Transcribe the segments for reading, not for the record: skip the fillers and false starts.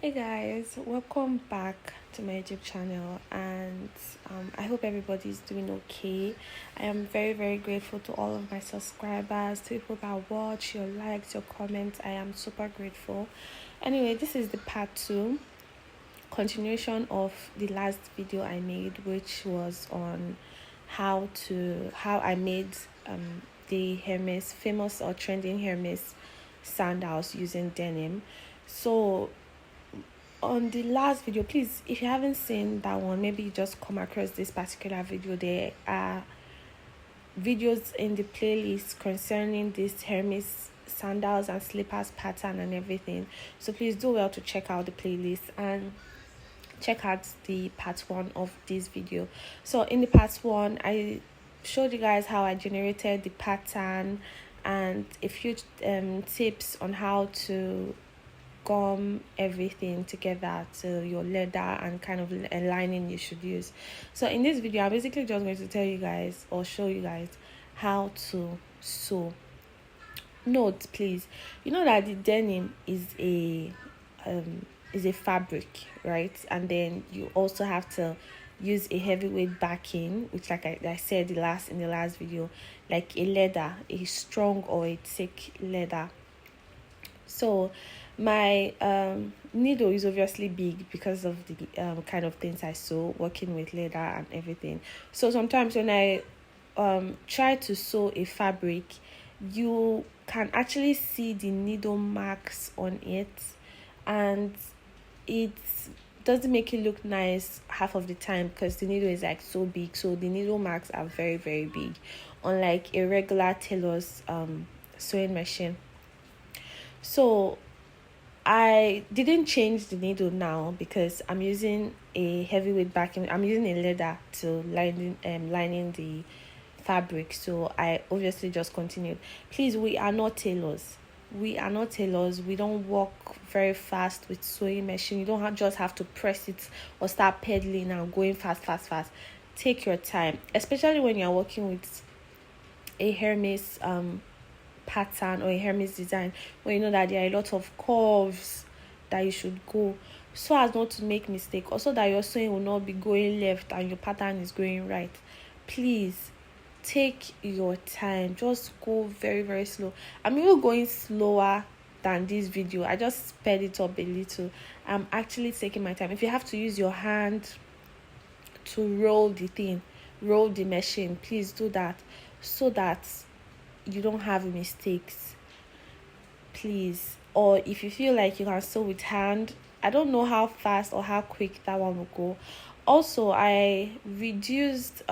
Hey guys, welcome back to my YouTube channel, and I hope everybody's doing okay. I am very grateful to all of my subscribers, to people that watch, your likes, your comments. I am super grateful. Anyway, this is the part 2 continuation of the last video I made, which was on how I made the Hermes famous or trending Hermes sandals using denim. So on the last video, please, if you haven't seen that one, maybe you just come across this particular video. There are videos in the playlist concerning this Hermes sandals and slippers pattern and everything, so please do well to check out the playlist and check out the part 1 of this video. So in the part 1, I showed you guys how I generated the pattern and a few tips on how to gum everything together to your leather and kind of a lining you should use. So in this video, I'm basically just going to tell you guys or show you guys how to sew. Note please, you know that the denim is a fabric, right? And then you also have to use a heavyweight backing, which like I said in the last video, like a leather, a strong or a thick leather. So my needle is obviously big because of the kind of things I sew, working with leather and everything. So sometimes when I try to sew a fabric, you can actually see the needle marks on it, and it doesn't make it look nice half of the time because the needle is like so big. So the needle marks are very big, unlike a regular tailor's sewing machine. So I didn't change the needle now because I'm using a heavyweight backing. I'm using a leather to lining the fabric. So I obviously just continued. Please, we are not tailors. We are not tailors. We don't work very fast with sewing machine. You don't just have to press it or start pedaling and going fast. Take your time, especially when you're working with a Hermes pattern or a Hermes design, where you know that there are a lot of curves that you should go, so as not to make mistake, also that your sewing will not be going left and your pattern is going right. Please take your time, just go very slow. I'm even going slower than this video. I just sped it up a little. I'm actually taking my time. If you have to use your hand to roll the machine, please do that, so that you don't have mistakes, please. Or if you feel like you can sew with hand, I don't know how fast or how quick that one will go. Also, I reduced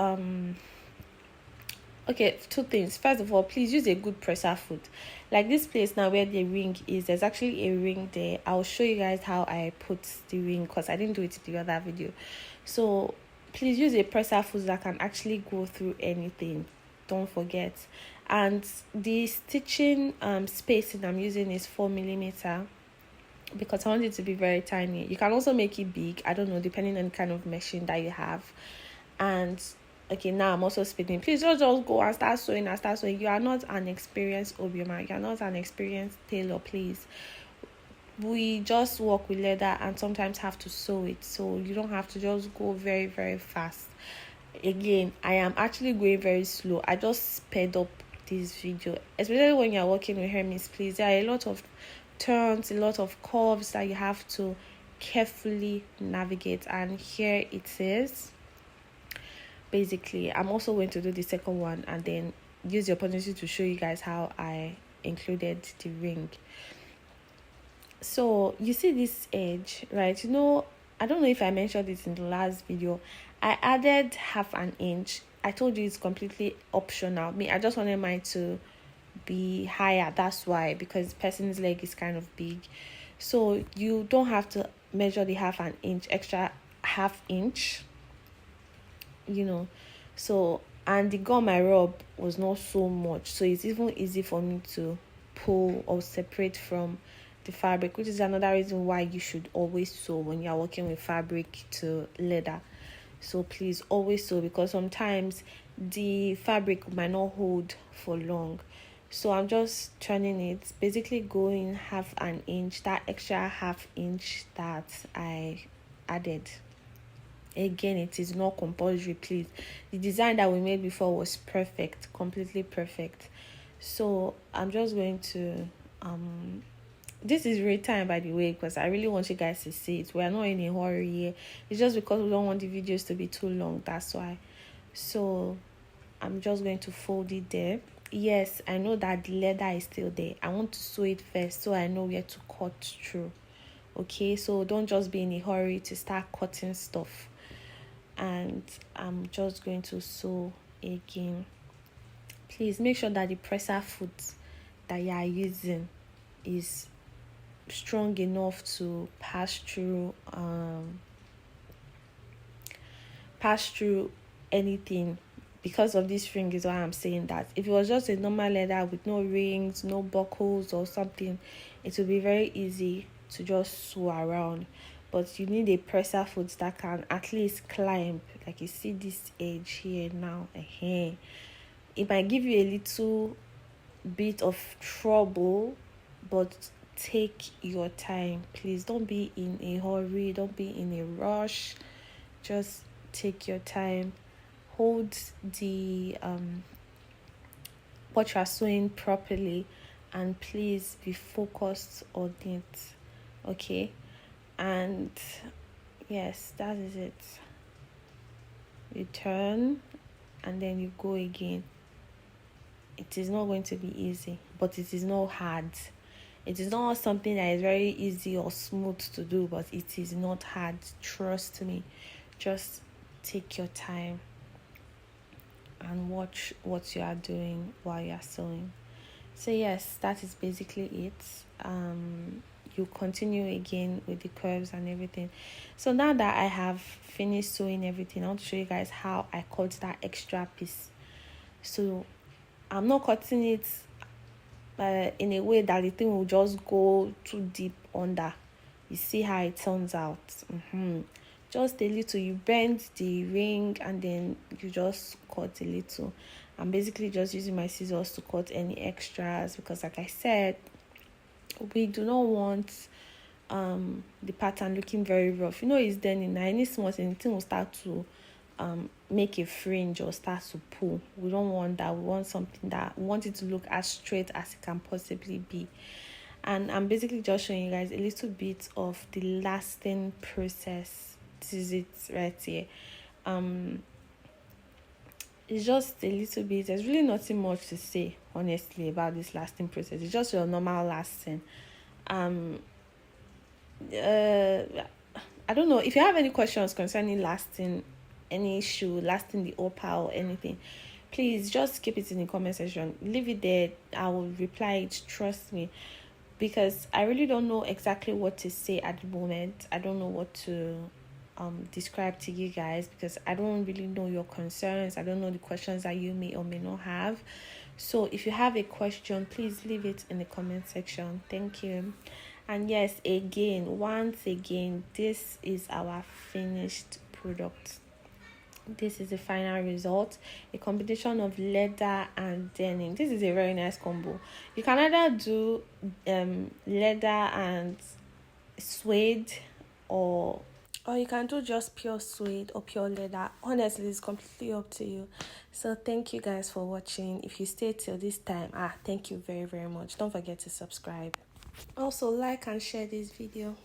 okay, two things. First of all, please use a good presser foot. Like this place now where the ring is, there's actually a ring there. I'll show you guys how I put the ring because I didn't do it in the other video. So please use a presser foot that can actually go through anything. Don't forget. And the stitching spacing I'm using is 4 mm because I want it to be very tiny. You can also make it big, I don't know, depending on the kind of machine that you have. And okay, now I'm also speaking. Please don't just go and start sewing. You are not an experienced obioma, you are not an experienced tailor. Please, we just work with leather and sometimes have to sew it, so you don't have to just go very fast. Again, I am actually going very slow. I just sped up this video, especially when you're working with Hermes. Please, there are a lot of turns, a lot of curves that you have to carefully navigate, and here it is. Basically, I'm also going to do the second one and then use the opportunity to show you guys how I included the ring. So you see this edge, right? You know, I don't know if I mentioned it in the last video, I added half an inch. I told you it's completely optional. I just wanted mine to be higher. That's why, because person's leg is kind of big, so you don't have to measure the extra half inch, you know. So, and the gum I rub was not so much, so it's even easy for me to pull or separate from the fabric, which is another reason why you should always sew when you're working with fabric to leather. So please always sew, because sometimes the fabric might not hold for long. So I'm just turning it, basically going half an inch, that extra half inch that I added. Again, it is not compulsory, please. The design that we made before was perfect, completely perfect. So I'm just going to this is real time, by the way, because I really want you guys to see it. We are not in a hurry here. It's just because we don't want the videos to be too long, that's why. So I'm just going to fold it there. Yes, I know that the leather is still there. I want to sew it first so I know where to cut through. Okay, so don't just be in a hurry to start cutting stuff. And I'm just going to sew again. Please make sure that the presser foot that you are using is strong enough to pass through anything. Because of this ring is why I'm saying that. If it was just a normal leather with no rings, no buckles or something, it would be very easy to just sew around. But you need a presser foot that can at least climb. Like you see this edge here now. It might give you a little bit of trouble, but take your time. Please don't be in a hurry, don't be in a rush. Just take your time. Hold the what you are sewing properly, and please be focused on it. Okay, and yes, that is it. You turn and then you go again. It is not going to be easy, but it is not hard. It is not something that is very easy or smooth to do, but it is not hard. Trust me. Just take your time and watch what you are doing while you are sewing. So yes, that is basically it. You continue again with the curves and everything. So now that I have finished sewing everything, I want to show you guys how I cut that extra piece. So I'm not cutting it in a way that the thing will just go too deep under. You see how it turns out. Just a little. You bend the ring and then you just cut a little. I'm basically just using my scissors to cut any extras because, like I said, we do not want the pattern looking very rough. It's denim. Any small thing will start to make a fringe or start to pull. We don't want that. We want something that we want it to look as straight as it can possibly be. And I'm basically just showing you guys a little bit of the lasting process. This is it right here. It's just a little bit. There's really nothing much to say, honestly, about this lasting process. It's just your normal lasting. I don't know if you have any questions concerning lasting, any issue, lasting the opal or anything. Please just keep it in the comment section. Leave it there. I will reply it. Trust me, because I really don't know exactly what to say at the moment. I don't know what to describe to you guys because I don't really know your concerns. I don't know the questions that you may or may not have. So if you have a question, please leave it in the comment section. Thank you. And yes, once again, this is our finished product. This is the final result, a combination of leather and denim. This is a very nice combo. You can either do leather and suede, or you can do just pure suede or pure leather. Honestly, it's completely up to you. So thank you guys for watching. If you stayed till this time, thank you very, very much. Don't forget to subscribe. Also, like and share this video.